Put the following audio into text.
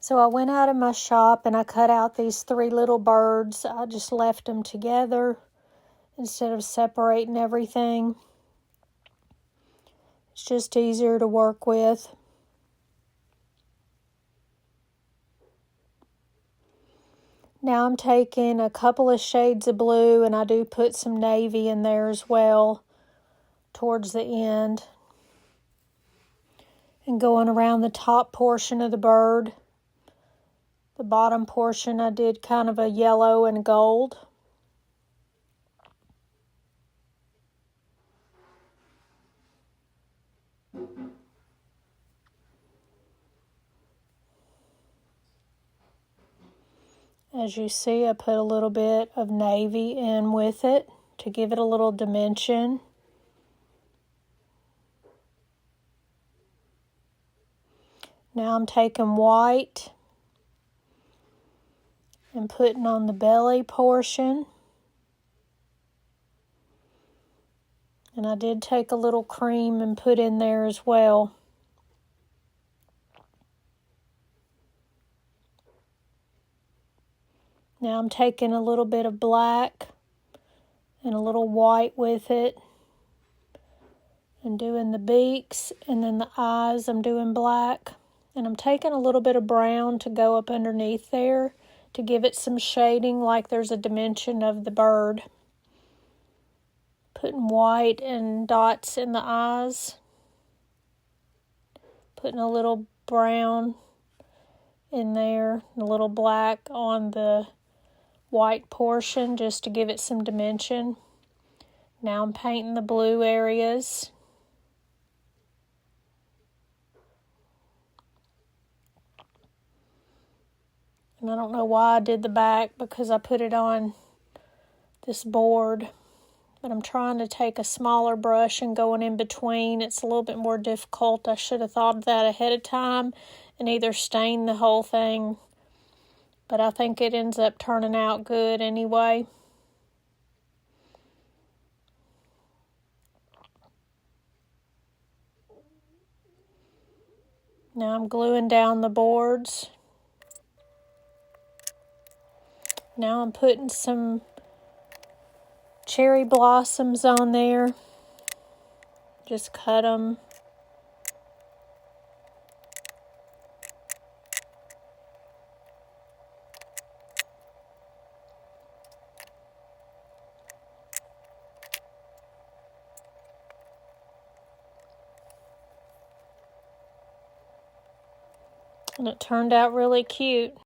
So I went out of my shop and I cut out these 3 little birds. I just left them together instead of separating everything. It's just easier to work with. Now I'm taking a couple of shades of blue, and I do put some navy in there as well towards the end. And going around the top portion of the bird. The bottom portion I did kind of a yellow and gold. As you see, I put a little bit of navy in with it to give it a little dimension. Now I'm taking white and putting on the belly portion. And I did take a little cream and put in there as well. Now I'm taking a little bit of black and a little white with it and doing the beaks, and then the eyes I'm doing black. And I'm taking a little bit of brown to go up underneath there to give it some shading like there's a dimension of the bird. Putting white and dots in the eyes. Putting a little brown in there and a little black on the white portion just to give it some dimension. Now I'm painting the blue areas. And I don't know why I did the back, because I put it on this board. But I'm trying to take a smaller brush and going in between. It's a little bit more difficult. I should have thought of that ahead of time and either stain the whole thing. But I think it ends up turning out good anyway. Now I'm gluing down the boards. Now I'm putting some cherry blossoms on there. Just cut them. And it turned out really cute.